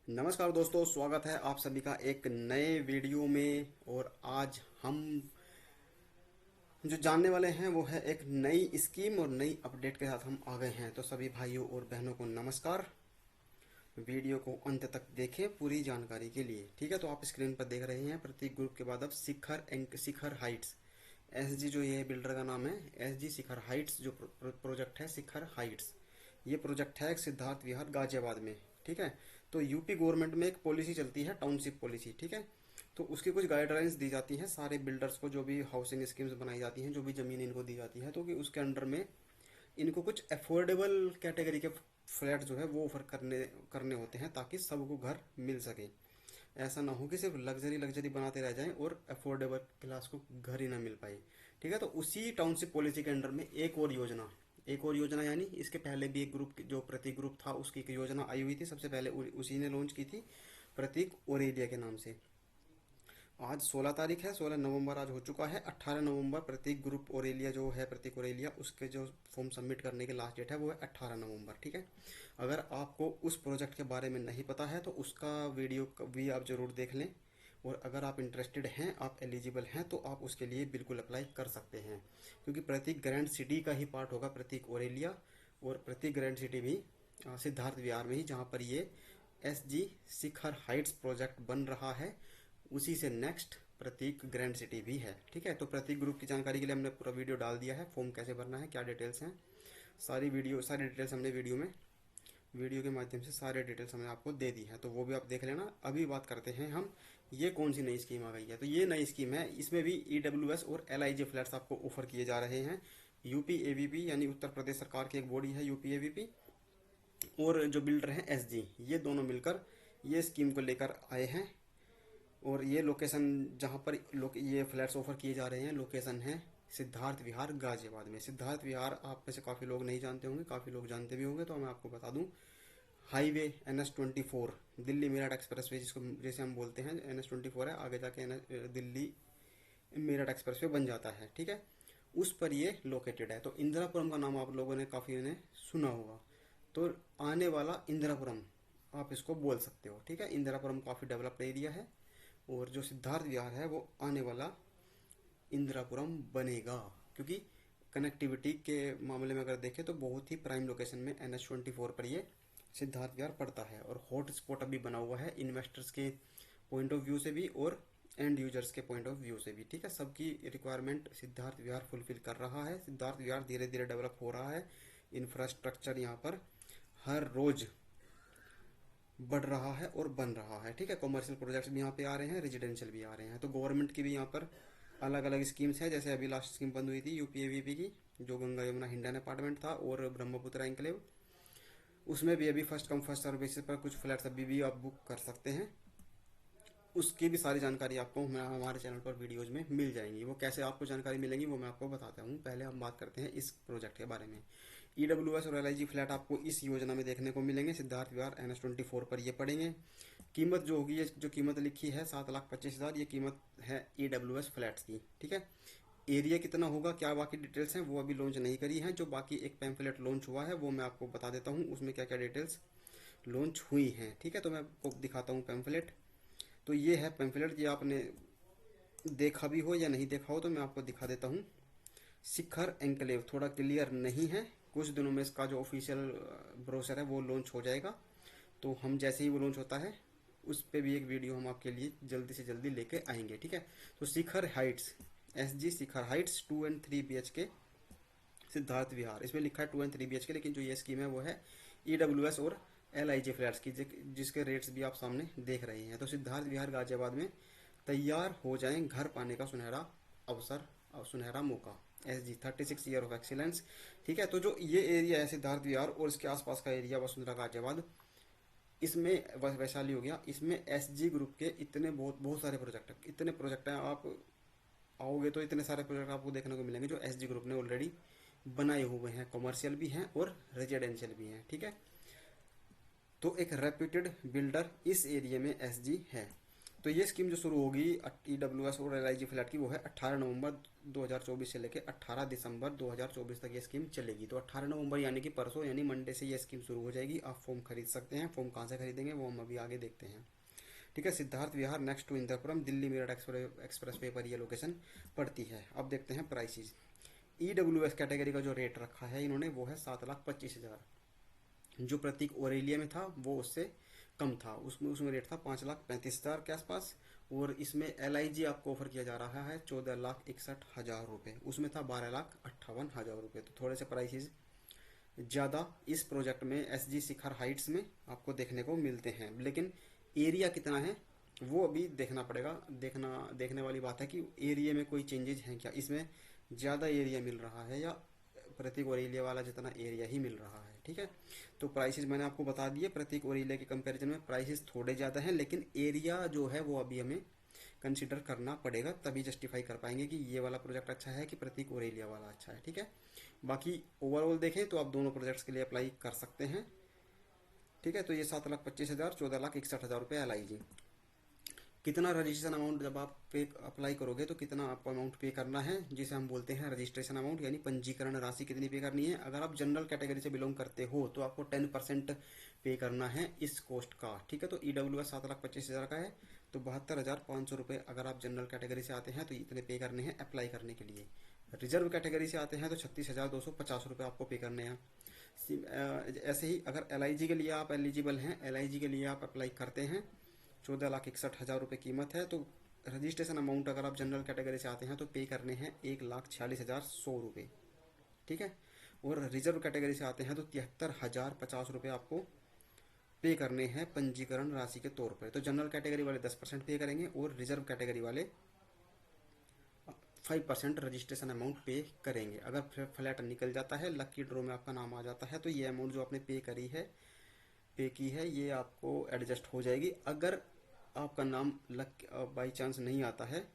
नमस्कार दोस्तों, स्वागत है आप सभी का एक नए वीडियो में। और आज हम जो जानने वाले हैं वो है एक नई स्कीम और नई अपडेट के साथ हम आ गए हैं। तो सभी भाइयों और बहनों को नमस्कार। वीडियो को अंत तक देखें पूरी जानकारी के लिए। ठीक है, तो आप स्क्रीन पर देख रहे हैं प्रतीक ग्रुप के बाद अब शिखर हाइट्स, एसजी जो ये बिल्डर का नाम है, एसजी शिखर हाइट्स जो प्रोजेक्ट है शिखर हाइट्स। ये प्रोजेक्ट है सिद्धार्थ विहार गाजियाबाद में। ठीक है, तो यूपी गवर्नमेंट में एक पॉलिसी चलती है, टाउनशिप पॉलिसी। ठीक है, तो उसकी कुछ गाइडलाइंस दी जाती हैं सारे बिल्डर्स को, जो भी हाउसिंग स्कीम्स बनाई जाती हैं, जो भी ज़मीन इनको दी जाती है, तो कि उसके अंडर में इनको कुछ अफोर्डेबल कैटेगरी के फ्लैट जो है वो ऑफर करने करने होते हैं, ताकि सबको घर मिल सके। ऐसा ना हो कि सिर्फ लग्जरी लग्जरी बनाते रह जाएं और अफोर्डेबल क्लास को घर ही ना मिल पाए। ठीक है, तो उसी टाउनशिप पॉलिसी के अंडर में एक और योजना यानी इसके पहले भी एक ग्रुप जो प्रतीक ग्रुप था उसकी एक योजना आई हुई थी। सबसे पहले उसी ने लॉन्च की थी, प्रतीक ओरेलिया के नाम से। आज 16 तारीख है, 16 नवंबर आज हो चुका है। 18 नवंबर प्रतीक ग्रुप ओरेलिया जो है, प्रतीक ओरेलिया, उसके जो फॉर्म सबमिट करने की लास्ट डेट है वो है 18 नवंबर। ठीक है, अगर आपको उस प्रोजेक्ट के बारे में नहीं पता है तो उसका वीडियो भी आप ज़रूर देख लें। और अगर आप इंटरेस्टेड हैं, आप एलिजिबल हैं, तो आप उसके लिए बिल्कुल अप्लाई कर सकते हैं, क्योंकि प्रतीक ग्रैंड सिटी का ही पार्ट होगा प्रतीक ओरेलिया। और प्रतीक ग्रैंड सिटी भी सिद्धार्थ विहार में ही, जहाँ पर ये एसजी शिखर हाइट्स प्रोजेक्ट बन रहा है, उसी से नेक्स्ट प्रतीक ग्रैंड सिटी भी है। ठीक है, तो प्रतीक ग्रुप की जानकारी के लिए हमने पूरा वीडियो डाल दिया है, फॉर्म कैसे भरना है, क्या डिटेल्स हैं, सारी डिटेल्स हमने वीडियो के माध्यम से सारे डिटेल्स हमने आपको दे दी है, तो वो भी आप देख लेना। अभी बात करते हैं हम, ये कौन सी नई स्कीम आ गई है। तो ये नई स्कीम है, इसमें भी ईडब्ल्यूएस और एलआईजी फ्लैट्स आपको ऑफर किए जा रहे हैं। यूपी एवीपी यानी उत्तर प्रदेश सरकार की एक बॉडी है यूपी एवीपी, और जो बिल्डर हैं एसजी, ये दोनों मिलकर ये स्कीम को लेकर आए हैं। और ये लोकेशन जहाँ पर ये फ्लैट्स ऑफर किए जा रहे हैं, लोकेशन है सिद्धार्थ विहार गाजियाबाद में। सिद्धार्थ विहार आप में से काफ़ी लोग नहीं जानते होंगे, काफ़ी लोग जानते भी होंगे, तो मैं आपको बता दूं, highway NH24, Delhi Meerut express way जिसको जैसे हम बोलते हैं, NH24 है, आगे जाके दिल्ली मेरठ एक्सप्रेस वे बन जाता है। ठीक है, उस पर ये लोकेटेड है। तो इंदिरापुरम का नाम आप लोगों ने काफ़ी ने सुना होगा, तो आने वाला इंदिरापुरम आप इसको बोल सकते हो। ठीक है, इंदिरापुरम काफ़ी डेवलप्ड एरिया है, और जो सिद्धार्थ विहार है वो आने वाला इंदिरापुरम बनेगा, क्योंकि कनेक्टिविटी के मामले में अगर देखें तो बहुत ही प्राइम लोकेशन में NH24 पर ये सिद्धार्थ विहार पड़ता है। और हॉट स्पॉट अभी बना हुआ है इन्वेस्टर्स के पॉइंट ऑफ व्यू से भी और एंड यूजर्स के पॉइंट ऑफ व्यू से भी। ठीक है, सबकी रिक्वायरमेंट सिद्धार्थ विहार फुलफिल कर रहा है। सिद्धार्थ विहार धीरे धीरे डेवलप हो रहा है, इंफ्रास्ट्रक्चर यहाँ पर हर रोज बढ़ रहा है और बन रहा है। ठीक है, कॉमर्शियल प्रोजेक्ट्स भी यहाँ पे आ रहे हैं, रेजिडेंशियल भी आ रहे हैं। तो गवर्नमेंट की भी यहाँ पर अलग अलग स्कीम्स है, जैसे अभी लास्ट स्कीम बंद हुई थी यूपीएवीपी की, जो गंगा यमुना हिंडन अपार्टमेंट था और ब्रह्मपुत्र एंक्लेव, उसमें भी अभी first come first serve basis पर कुछ फ्लैट्स अभी भी आप बुक कर सकते हैं। उसकी भी सारी जानकारी आपको हमारे चैनल पर वीडियोज में मिल जाएंगी। वो कैसे आपको जानकारी मिलेंगी वो मैं आपको बताता हूँ। पहले हम बात करते हैं इस प्रोजेक्ट के बारे में। ईडब्ल्यूएस और एलआईजी फ्लैट आपको इस योजना में देखने को मिलेंगे, सिद्धार्थ विहार NH24 पर ये पड़ेंगे। कीमत जो होगी, ये जो कीमत लिखी है 7,25,000, ये कीमत है ईडब्ल्यूएस फ्लैट्स की। ठीक है, एरिया कितना होगा, क्या बाकी डिटेल्स हैं वो अभी लॉन्च नहीं करी हैं। जो बाकी एक पैम्फलेट लॉन्च हुआ है वो मैं आपको बता देता हूँ, उसमें क्या क्या डिटेल्स लॉन्च हुई हैं। ठीक है, तो मैं आपको दिखाता हूँ पैम्फलेट। तो ये है पैम्फलेट, ये आपने देखा भी हो या नहीं देखा हो तो मैं आपको दिखा देता हूँ। शिखर एंक्लेव थोड़ा क्लियर नहीं है, कुछ दिनों में इसका जो ऑफिशियल ब्रोशर है वो लॉन्च हो जाएगा। तो हम जैसे ही वो लॉन्च होता है उस पर भी एक वीडियो हम आपके लिए जल्दी से जल्दी लेके आएंगे। ठीक है, तो Shikhar heights, SG Shikhar heights 2 and 3 BHK Siddharth Vihar, इसमें लिखा है 2 and 3 BHK, लेकिन जो ये स्कीम है वो है ईडब्ल्यूएस और एलआईजी फ्लैट्स की, जिसके रेट्स भी आप सामने देख रहे हैं। तो सिद्धार्थ विहार गाजियाबाद में तैयार हो जाएं घर पाने का सुनहरा अवसर और सुनहरा मौका, SG 36 ईयर ऑफ एक्सीलेंस। ठीक है, तो जो ये एरिया है सिद्धार्थ विहार और इसके आसपास का एरिया वसुंधरा गाजियाबाद, इसमें वैशाली हो गया, इसमें SG ग्रुप के इतने बहुत बहुत सारे प्रोजेक्ट हैं। आप आओगे तो इतने सारे प्रोजेक्ट आपको देखने को मिलेंगे जो SG ग्रुप ने ऑलरेडी बनाए हुए हैं, कमर्शियल भी हैं और रेजिडेंशियल भी हैं। ठीक है, तो एक रेप्यूटेड बिल्डर इस एरिया में SG है। तो ये स्कीम जो शुरू होगी EWS और LIG फ्लैट की, वो है 18 नवंबर 2024 से लेकर 18 दिसंबर 2024 तक ये स्कीम चलेगी। तो 18 नवंबर यानी कि परसों, यानी मंडे से ये स्कीम शुरू हो जाएगी। आप फॉर्म खरीद सकते हैं। फॉर्म कहाँ से खरीदेंगे वो हम अभी आगे देखते हैं। ठीक है, Siddharth Vihar next to Indirapuram, Delhi Meerut expressway पर ये लोकेशन पड़ती है। अब देखते हैं प्राइसेस। EWS कैटेगरी का जो रेट रखा है इन्होंने, वो है 7,25,000। जो प्रतीक ओरेलिया में था वो उससे कम था, उसमें उसमें रेट था 5,35,000 के आसपास। और इसमें LIG आपको ऑफर किया जा रहा है 14,61,000 रुपये, उसमें था 12,58,000 रुपये। तो थोड़े से प्राइसेस ज़्यादा इस प्रोजेक्ट में SG शिखर हाइट्स में आपको देखने को मिलते हैं। लेकिन एरिया कितना है वो अभी देखना पड़ेगा। देखने वाली बात है कि एरिया में कोई चेंजेस हैं क्या, इसमें ज़्यादा एरिया मिल रहा है या प्रतीक और एरिया वाला जितना एरिया ही मिल रहा है। ठीक है, तो प्राइसेस मैंने आपको बता दिए। प्रतीक और एरिया के कंपैरिजन में प्राइसेस थोड़े ज़्यादा हैं, लेकिन एरिया जो है वो अभी हमें कंसिडर करना पड़ेगा, तभी जस्टिफाई कर पाएंगे कि ये वाला प्रोजेक्ट अच्छा है कि प्रतीक और एरिया वाला अच्छा है। ठीक है, बाकी ओवरऑल देखें तो आप दोनों प्रोजेक्ट्स के लिए अप्लाई कर सकते हैं। ठीक है, तो ये 7,25,000, 14,61,000 रुपये LIG। कितना रजिस्ट्रेशन अमाउंट जब आप पे अप्लाई करोगे तो कितना आपको अमाउंट पे करना है, जिसे हम बोलते हैं रजिस्ट्रेशन अमाउंट, यानी पंजीकरण राशि कितनी पे करनी है। अगर आप जनरल कैटेगरी से बिलोंग करते हो तो आपको 10% पे करना है इस कॉस्ट का। ठीक है, तो EWS 7,25,000 का है, तो 72,500 रुपये अगर आप जनरल कैटेगरी से आते हैं तो इतने पे करने हैं अप्लाई करने के लिए। रिजर्व कैटेगरी से आते हैं तो 36,250 रुपये आपको पे करने हैं। ऐसे ही अगर LIG के लिए आप एलिजिबल हैं, LIG के लिए आप अप्लाई करते हैं, 14,61,000 रुपये कीमत है। तो रजिस्ट्रेशन अमाउंट अगर आप जनरल कैटेगरी से आते हैं तो पे करने हैं 1,46,100 रुपये। ठीक है, और रिजर्व कैटेगरी से आते हैं तो 73,050 रुपये आपको पे करने हैं पंजीकरण राशि के तौर पर। तो जनरल कैटेगरी वाले 10% पे करेंगे और रिजर्व कैटेगरी वाले 5% रजिस्ट्रेशन अमाउंट पे करेंगे। अगर फ्लैट निकल जाता है, लकी ड्रॉ में आपका नाम आ जाता है, तो ये अमाउंट जो आपने पे की है ये आपको एडजस्ट हो जाएगी। अगर आपका नाम लक बाई चांस नहीं आता है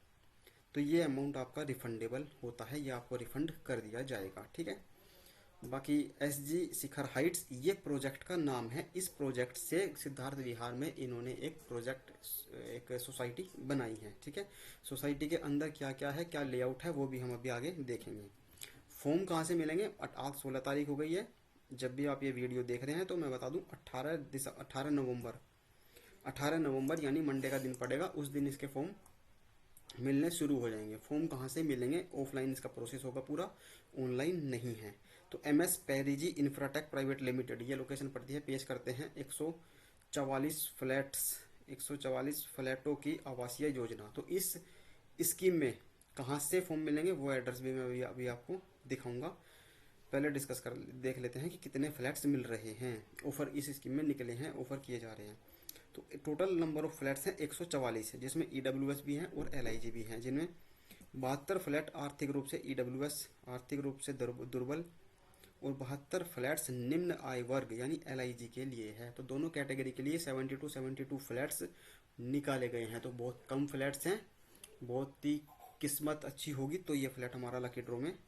तो ये अमाउंट आपका रिफंडेबल होता है, ये आपको रिफंड कर दिया जाएगा। ठीक है, बाकी SG शिखर हाइट्स ये प्रोजेक्ट का नाम है। इस प्रोजेक्ट से सिद्धार्थ विहार में इन्होंने एक सोसाइटी बनाई है। ठीक है, सोसाइटी के अंदर क्या क्या है, क्या लेआउट है, वो भी हम अभी आगे देखेंगे। फॉर्म कहाँ से मिलेंगे, आज 16 तारीख हो गई है, जब भी आप ये वीडियो देख रहे हैं तो मैं बता दूं 18 नवंबर यानी मंडे का दिन पड़ेगा, उस दिन इसके फॉर्म मिलने शुरू हो जाएंगे। फॉर्म कहाँ से मिलेंगे, ऑफलाइन इसका प्रोसेस होगा पूरा, ऑनलाइन नहीं है। तो MS पैरिजी इंफ्राटेक प्राइवेट लिमिटेड ये लोकेशन पड़ती है। पेश करते हैं 144 फ्लैटों की आवासीय योजना। तो इस स्कीम में कहाँ से फॉर्म मिलेंगे वो एड्रेस भी मैं अभी आपको दिखाऊंगा। पहले देख लेते हैं कि कितने फ्लैट्स मिल रहे हैं, ऑफर इस स्कीम में निकले हैं, ऑफर किए जा रहे हैं। तो टोटल नंबर ऑफ फ्लैट्स हैं 144 है, जिसमें EWS भी हैं और LIG भी हैं, जिनमें 72 फ्लैट आर्थिक रूप से EWS आर्थिक रूप से दुर्बल और 72 फ्लैट्स निम्न आय वर्ग यानी LIG के लिए है। तो दोनों कैटेगरी के लिए 72 फ्लैट्स निकाले गए हैं। तो बहुत कम फ्लैट्स हैं, बहुत ही किस्मत अच्छी होगी तो ये फ्लैट हमारा लकी ड्रॉ में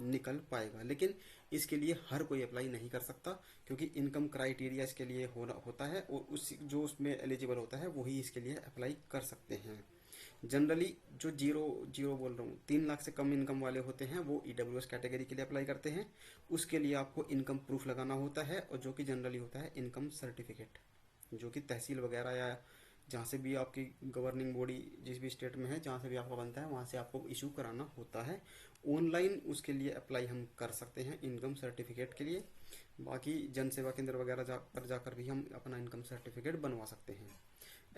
निकल पाएगा। लेकिन इसके लिए हर कोई अप्लाई नहीं कर सकता, क्योंकि इनकम क्राइटेरिया इसके लिए होता है और जो उसमें एलिजिबल होता है वही इसके लिए अप्लाई कर सकते हैं। जनरली जो जीरो जीरो बोल रहा हूँ 3 लाख से कम इनकम वाले होते हैं वो EWS कैटेगरी के लिए अप्लाई करते हैं। उसके लिए आपको इनकम प्रूफ लगाना होता है, और जो कि जनरली होता है इनकम सर्टिफिकेट, जो कि तहसील वगैरह या जहाँ से भी आपकी गवर्निंग बॉडी जिस भी स्टेट में है, जहाँ से भी आपका बनता है वहाँ से आपको इशू कराना होता है। ऑनलाइन उसके लिए अप्लाई हम कर सकते हैं इनकम सर्टिफिकेट के लिए। बाकी जन सेवा केंद्र वगैरह पर जाकर भी हम अपना इनकम सर्टिफिकेट बनवा सकते हैं।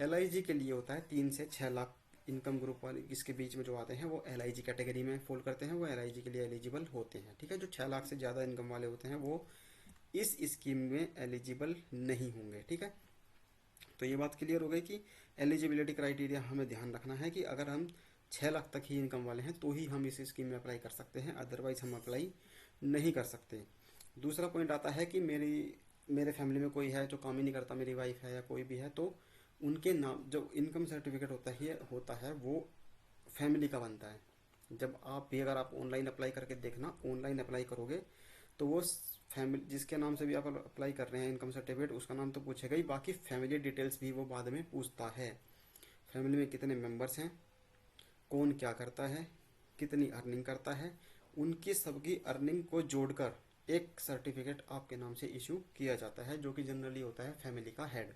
LIG के लिए होता है 3 से 6 लाख इनकम ग्रुप वाले, इसके बीच में जो आते हैं वो LIG कैटेगरी में फॉल करते हैं, वो LIG के लिए एलिजिबल होते हैं। ठीक है, जो 6 लाख से ज़्यादा इनकम वाले होते हैं वो इस स्कीम में एलिजिबल नहीं होंगे। ठीक है, तो ये बात क्लियर हो गई कि एलिजिबिलिटी क्राइटेरिया हमें ध्यान रखना है कि अगर हम 6 लाख तक ही इनकम वाले हैं तो ही हम इस स्कीम में अप्लाई कर सकते हैं, अदरवाइज हम अप्लाई नहीं कर सकते। दूसरा पॉइंट आता है कि मेरे फैमिली में कोई है जो काम ही नहीं करता, मेरी वाइफ है या कोई भी है, तो उनके नाम जो इनकम सर्टिफिकेट होता है वो फैमिली का बनता है। जब आप भी अगर आप ऑनलाइन अप्लाई करके देखना, ऑनलाइन अप्लाई करोगे तो वो फैमिली जिसके नाम से भी आप अप्लाई कर रहे हैं इनकम सर्टिफिकेट, उसका नाम तो पूछेगा ही, बाकी फैमिली डिटेल्स भी वो बाद में पूछता है। फैमिली में कितने मेंबर्स हैं, कौन क्या करता है, कितनी अर्निंग करता है, उनकी सबकी अर्निंग को जोड़कर एक सर्टिफिकेट आपके नाम से इशू किया जाता है, जो कि जनरली होता है फैमिली का हेड।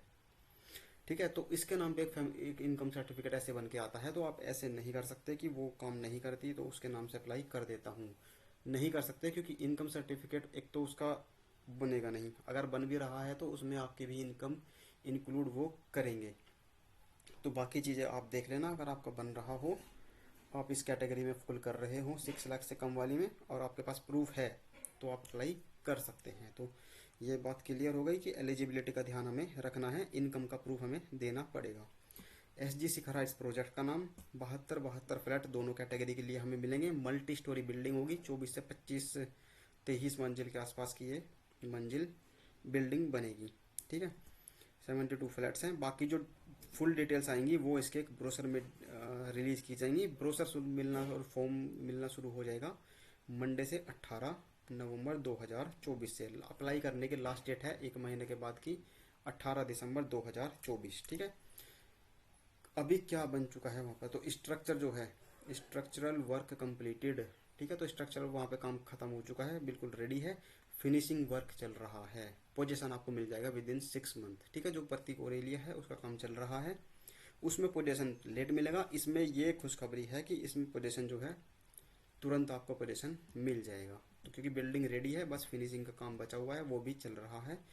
ठीक है, तो इसके नाम पे एक इनकम सर्टिफिकेट ऐसे बन के आता है। तो आप ऐसे नहीं कर सकते कि वो काम नहीं करती तो उसके नाम से अप्लाई कर देता हूँ, नहीं कर सकते, क्योंकि इनकम सर्टिफिकेट एक तो उसका बनेगा नहीं, अगर बन भी रहा है तो उसमें आपकी भी इनकम इंक्लूड वो करेंगे। तो बाकी चीज़ें आप देख लेना, अगर आपका बन रहा हो, आप इस कैटेगरी में फुल कर रहे हो 6 लाख से कम वाली में, और आपके पास प्रूफ है, तो आप अप्लाई कर सकते हैं। तो ये बात क्लियर हो गई कि एलिजिबिलिटी का ध्यान हमें रखना है, इनकम का प्रूफ हमें देना पड़ेगा। SG शिखर हाइट्स प्रोजेक्ट का नाम, 72 फ्लैट दोनों कैटेगरी के लिए हमें मिलेंगे। मल्टी स्टोरी बिल्डिंग होगी, 24 से 25 23 मंजिल के आसपास की ये मंजिल बिल्डिंग बनेगी। ठीक है, 72 फ्लैट्स हैं। बाकी जो फुल डिटेल्स आएंगी वो इसके एक ब्रोशर में रिलीज की जाएंगी। ब्रोशर मिलना और फॉर्म मिलना शुरू हो जाएगा मंडे से 18 नवंबर 2024 से। अप्लाई करने की लास्ट डेट है 1 महीने के बाद की 18 दिसंबर 2024। ठीक है, अभी क्या बन चुका है वहाँ पर, तो स्ट्रक्चर जो है, स्ट्रक्चरल वर्क कंप्लीटेड। ठीक है, तो स्ट्रक्चरल वहाँ पे काम खत्म हो चुका है, बिल्कुल रेडी है। फिनिशिंग वर्क चल रहा है। पोजीशन आपको मिल जाएगा विद इन 6 मंथ। ठीक है, जो प्रतीक ओरेलिया है उसका काम चल रहा है, उसमें पोजीशन लेट मिलेगा। इसमें ये खुशखबरी है कि इसमें पोजीशन जो है तुरंत आपको पोजीशन मिल जाएगा, तो क्योंकि बिल्डिंग रेडी है, बस फिनिशिंग का काम बचा हुआ है, वो भी चल रहा है।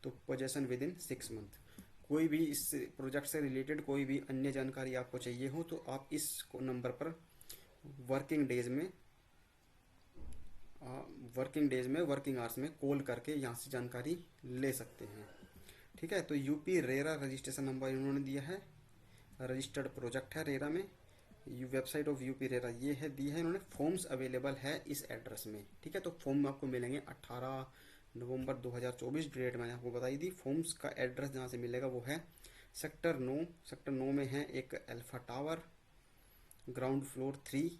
तो पोजीशन विद इन 6 मंथ। कोई भी इस प्रोजेक्ट से रिलेटेड कोई भी अन्य जानकारी आपको चाहिए हो तो आप इस नंबर पर वर्किंग आवर्स में कॉल करके यहाँ से जानकारी ले सकते हैं। ठीक है, तो यूपी रेरा रजिस्ट्रेशन नंबर इन्होंने दिया है, रजिस्टर्ड प्रोजेक्ट है रेरा में। वेबसाइट ऑफ यूपी रेरा ये है, दी है इन्होंने। फॉर्म्स अवेलेबल है इस एड्रेस में। ठीक है, तो फॉर्म आपको मिलेंगे 18 नवंबर 2024, डेट मैंने आपको बताई दी। फॉर्म्स का एड्रेस जहाँ से मिलेगा वो है सेक्टर 9 में है एक अल्फा टावर, ग्राउंड फ्लोर 3।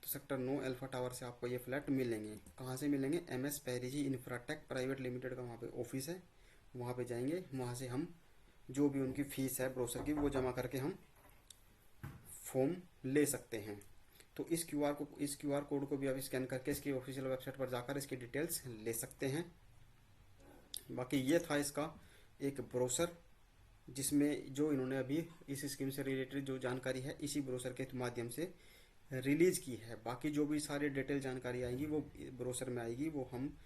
तो सेक्टर 9 अल्फा टावर से आपको ये फ्लैट मिलेंगे। कहाँ से मिलेंगे, MS पैरिजी इंफ्राटेक प्राइवेट लिमिटेड का वहाँ पे ऑफिस है, वहाँ पे जाएंगे। वहाँ से हम जो भी उनकी फीस है ब्रोशर की वो जमा करके हम फॉर्म ले सकते हैं। तो इस QR कोड को भी आप स्कैन करके इसकी ऑफिशियल वेबसाइट पर जाकर इसकी डिटेल्स ले सकते हैं। बाकी ये था इसका एक ब्रोशर, जिसमें जो इन्होंने अभी इस स्कीम से रिलेटेड जो जानकारी है इसी ब्रोशर के माध्यम से रिलीज की है। बाकी जो भी सारी डिटेल जानकारी आएगी वो ब्रोशर में आएगी, वो हम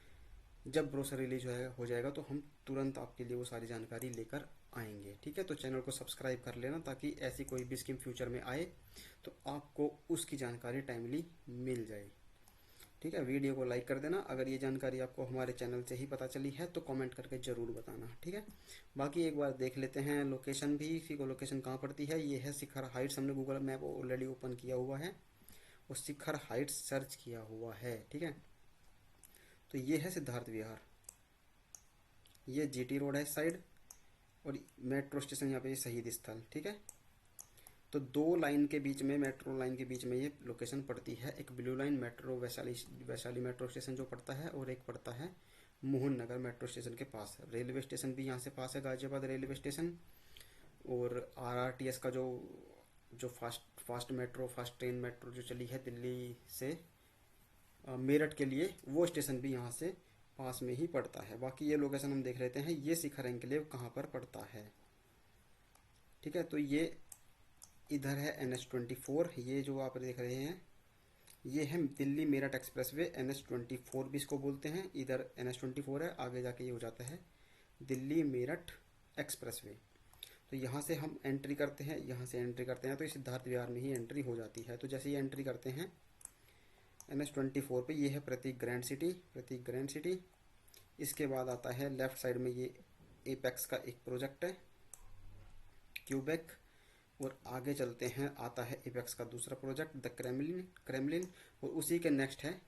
जब ब्रोशर रिलीज हो जाएगा तो हम तुरंत आपके लिए वो सारी जानकारी लेकर आएंगे। ठीक है, तो चैनल को सब्सक्राइब कर लेना ताकि ऐसी कोई भी स्कीम फ्यूचर में आए तो आपको उसकी जानकारी टाइमली मिल जाए। ठीक है, वीडियो को लाइक कर देना। अगर ये जानकारी आपको हमारे चैनल से ही पता चली है तो कमेंट करके ज़रूर बताना। ठीक है, बाकी एक बार देख लेते हैं लोकेशन भी, इसी को लोकेशन कहाँ पड़ती है। ये है शिखर हाइट्स, हमने गूगल मैप ऑलरेडी ओपन किया हुआ है और शिखर हाइट्स सर्च किया हुआ है। ठीक है, तो ये है सिद्धार्थ विहार, ये GT रोड है इस साइड, और मेट्रो स्टेशन यहाँ पे शहीद स्थल। ठीक है, तो 2 लाइन के बीच में, मेट्रो लाइन के बीच में ये लोकेशन पड़ती है। एक blue line metro Vaishali metro station जो पड़ता है, और एक पड़ता है मोहन नगर मेट्रो स्टेशन के पास। रेलवे स्टेशन भी यहाँ से पास है, गाजियाबाद रेलवे स्टेशन। और RRTS का जो फास्ट ट्रेन मेट्रो जो चली है दिल्ली से मेरठ के लिए, वो स्टेशन भी यहाँ से पास में ही पड़ता है। बाकी ये लोकेशन हम देख लेते हैं, ये शिखर एन्क्लेव कहाँ पर पड़ता है। ठीक है, तो ये इधर है NH24, ये जो आप देख रहे हैं ये है दिल्ली मेरठ एक्सप्रेसवे, NH24 भी इसको बोलते हैं। इधर NH24 है, आगे जाके ये हो जाता है दिल्ली मेरठ एक्सप्रेसवे। तो यहाँ से हम एंट्री करते हैं, यहाँ से एंट्री करते हैं तो इस सिद्धार्थ विहार में ही एंट्री हो जाती है। तो जैसे ही एंट्री करते हैं NH24 पे, ये है प्रतीक ग्रैंड सिटी। इसके बाद आता है लेफ्ट साइड में ये एपेक्स का एक प्रोजेक्ट है क्यूबेक, और आगे चलते हैं आता है एपेक्स का दूसरा प्रोजेक्ट द क्रेमलिन, और उसी के नेक्स्ट है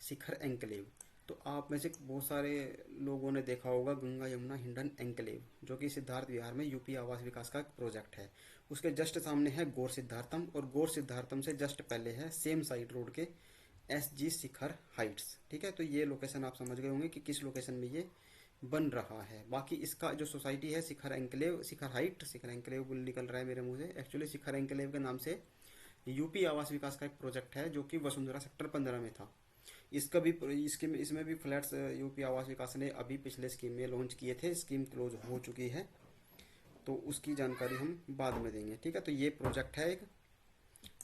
शिखर एन्क्लेव। तो आप में से बहुत सारे लोगों ने देखा होगा गंगा यमुना हिंडन एन्क्लेव, जो कि सिद्धार्थ विहार में यूपी आवास विकास का प्रोजेक्ट है। उसके जस्ट सामने है गौर सिद्धार्थम, और गौर सिद्धार्थम से जस्ट पहले है सेम साइड रोड के SG शिखर हाइट्स। ठीक है, तो ये लोकेशन आप समझ गए होंगे कि किस लोकेशन में ये बन रहा है। बाकी इसका जो सोसाइटी है शिखर एंक्लेव, शिखर एंक्लेव बोल निकल रहा है मेरे मुंह से, एक्चुअली शिखर एंक्लेव के नाम से यूपी आवास विकास का एक प्रोजेक्ट है जो कि वसुंधरा सेक्टर 15 में था। इसका भी इसके इसमें भी फ्लैट्स यूपी आवास विकास ने अभी पिछले स्कीम में लॉन्च किए थे, स्कीम क्लोज हो चुकी है, तो उसकी जानकारी हम बाद में देंगे। ठीक है, तो ये प्रोजेक्ट है एक।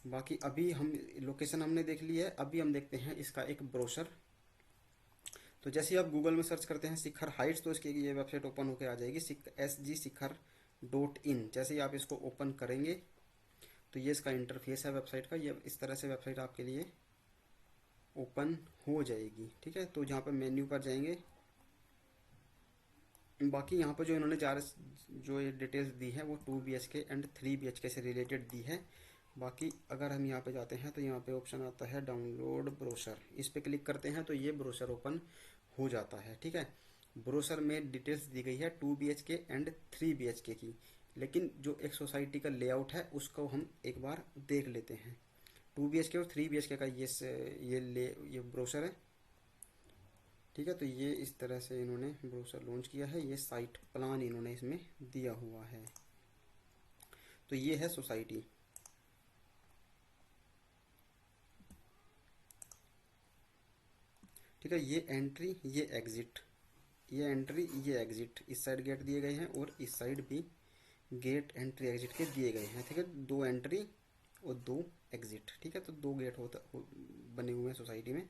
बाकी अभी हम लोकेशन हमने देख ली है, अभी हम देखते हैं इसका एक ब्रोशर। तो जैसे आप गूगल में सर्च करते हैं शिखर हाइट्स, तो इसकी ये वेबसाइट ओपन होकर आ जाएगी, SG शिखर.in। जैसे ही आप इसको ओपन करेंगे तो ये इसका इंटरफेस है वेबसाइट का। ये इस तरह से वेबसाइट आपके लिए ओपन हो जाएगी। ठीक है, तो जहाँ पर मेन्यू पर जाएंगे, बाकी यहाँ पर जो इन्होंने चार जो ये डिटेल्स दी है वो 2 BHK एंड 3 BHK से रिलेटेड दी है। बाकी अगर हम यहाँ पे जाते हैं तो यहाँ पे ऑप्शन आता है डाउनलोड ब्रोशर, इस पे क्लिक करते हैं तो ये ब्रोशर ओपन हो जाता है। ठीक है, ब्रोशर में डिटेल्स दी गई है 2 BHK एंड 3 BHK की, लेकिन जो एक सोसाइटी का लेआउट है उसको हम एक बार देख लेते हैं। 2 BHK और 3 BHK का ये ब्रोशर है। ठीक है, तो ये इस तरह से इन्होंने ब्रोशर लॉन्च किया है, ये साइट प्लान इन्होंने इसमें दिया हुआ है। तो ये है सोसाइटी। ठीक है, ये एंट्री ये एग्जिट, ये एंट्री ये एग्जिट, इस साइड गेट दिए गए हैं और इस साइड भी गेट एंट्री एग्जिट के दिए गए हैं। ठीक है, 2 एंट्री और 2 एग्जिट। ठीक है, तो 2 गेट बने हुए हैं सोसाइटी में,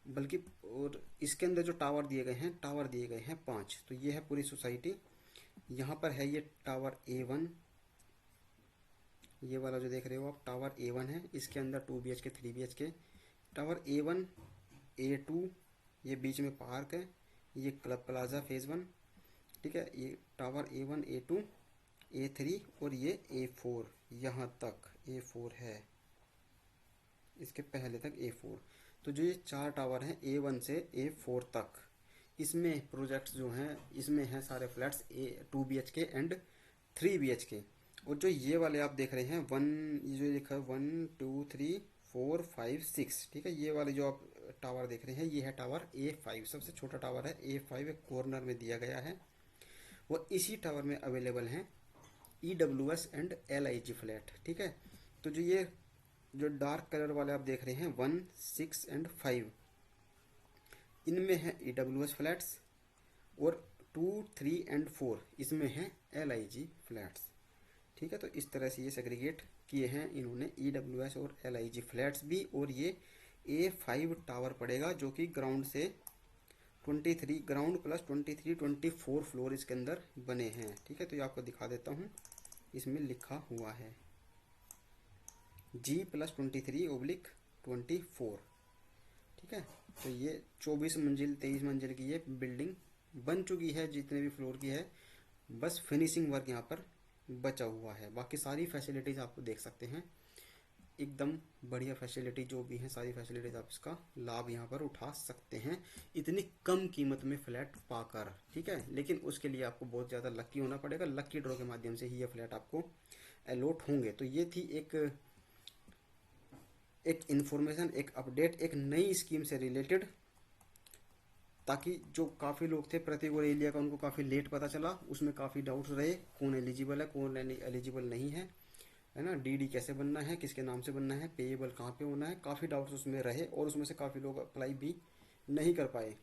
बल्कि और इसके अंदर जो टावर दिए गए हैं, टावर दिए गए हैं 5। तो ये है पूरी सोसाइटी। यहाँ पर है ये टावर A1, ये वाला जो देख रहे हो आप टावर A1 है, इसके अंदर 2 BHK 3 BHK। Tower A1 A2 ये बीच में पार्क है, ये क्लब प्लाजा फेज 1। ठीक है, ये टावर A1 A2 A3 और ये A4, यहाँ तक A4 है, इसके पहले तक A4। तो जो ये 4 टावर हैं A1 से A4 तक, इसमें प्रोजेक्ट्स जो हैं इसमें हैं सारे फ्लैट्स 2 BHK एंड 3 BHK। और जो ये वाले आप देख रहे हैं ये जो लिखा है 1 2 3 4 5 6, ठीक है, ये वाले जो आप टावर देख रहे हैं ये है टावर A5, सबसे छोटा टावर है A5, एक कॉर्नर में दिया गया है। वो इसी टावर में अवेलेबल हैं EWS एंड LIG फ्लैट। ठीक है, तो जो डार्क कलर वाले आप देख रहे हैं 1 6 एंड 5, इनमें है EWS फ्लैट्स, और 2 3 एंड 4 इसमें है LIG फ्लैट्स। ठीक है, तो इस तरह से ये सेग्रीगेट किए हैं इन्होंने EWS और LIG फ्लैट्स भी। और ये A5 टावर पड़ेगा जो कि ग्राउंड से 23 ग्राउंड प्लस 24 फ्लोर इसके अंदर बने हैं। ठीक है, तो ये आपको दिखा देता हूँ, इसमें लिखा हुआ है G+23/24। ठीक है, तो ये 24 मंजिल 23 मंजिल की ये बिल्डिंग बन चुकी है, जितने भी फ्लोर की है, बस फिनिशिंग वर्क यहाँ पर बचा हुआ है। बाकी सारी फैसिलिटीज़ आपको देख सकते हैं, एकदम बढ़िया फैसिलिटी जो भी है, सारी फैसिलिटीज़ आप इसका लाभ यहाँ पर उठा सकते हैं इतनी कम कीमत में फ्लैट पाकर। ठीक है, लेकिन उसके लिए आपको बहुत ज़्यादा लकी होना पड़ेगा, लकी ड्रॉ के माध्यम से ही ये फ्लैट आपको अलॉट होंगे। तो ये थी एक इन्फॉर्मेशन, एक अपडेट, एक नई स्कीम से रिलेटेड, ताकि जो काफ़ी लोग थे प्रतिगोर एरिया का उनको काफ़ी लेट पता चला, उसमें काफ़ी डाउट्स रहे कौन एलिजिबल है कौन एलिजिबल नहीं है ना, DD कैसे बनना है, किसके नाम से बनना है, पेएबल कहाँ पे होना है, काफ़ी डाउट्स उसमें रहे और उसमें से काफ़ी लोग अप्लाई भी नहीं कर पाए।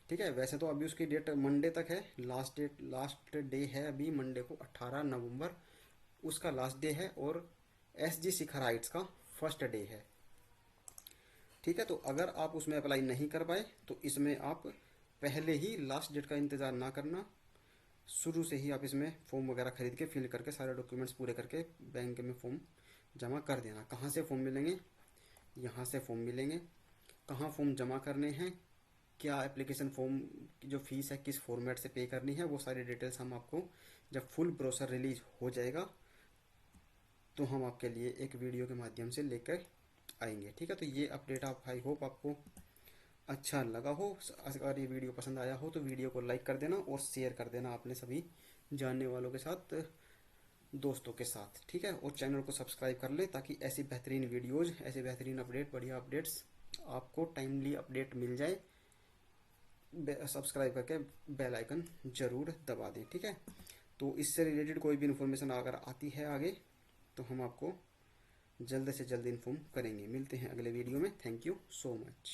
ठीक है, वैसे तो अभी उसकी डेट मंडे तक है, लास्ट डे है अभी मंडे को 18 नवंबर उसका लास्ट डे है, और SG शिखर हाइट्स का फर्स्ट डे है। ठीक है, तो अगर आप उसमें अप्लाई नहीं कर पाए तो इसमें आप पहले ही लास्ट डेट का इंतज़ार ना करना, शुरू से ही आप इसमें फॉर्म वगैरह खरीद के फिल करके सारे डॉक्यूमेंट्स पूरे करके बैंक में फॉर्म जमा कर देना। कहाँ से फॉर्म मिलेंगे, यहाँ से फॉर्म मिलेंगे। कहाँ फॉर्म जमा करने हैं, क्या एप्लीकेशन फॉर्म की जो फीस है किस फॉर्मेट से पे करनी है, वो सारी डिटेल्स हम आपको जब फुल ब्रोशर रिलीज हो जाएगा तो हम आपके लिए एक वीडियो के माध्यम से लेकर आएंगे। ठीक है, तो ये अपडेट आप आई होप आपको अच्छा लगा हो। अगर ये वीडियो पसंद आया हो तो वीडियो को लाइक कर देना और शेयर कर देना अपने सभी जानने वालों के साथ, दोस्तों के साथ। ठीक है, और चैनल को सब्सक्राइब कर ले ताकि ऐसी बेहतरीन वीडियोज़, ऐसे बेहतरीन अपडेट, बढ़िया अपडेट्स आपको टाइमली अपडेट मिल जाए सब्सक्राइब करके बेल आइकन ज़रूर दबा दें, ठीक है। तो इससे रिलेटेड कोई भी इन्फॉर्मेशन अगर आती है आगे तो हम आपको जल्द से जल्द इन्फॉर्म करेंगे। मिलते हैं अगले वीडियो में। Thank you so much.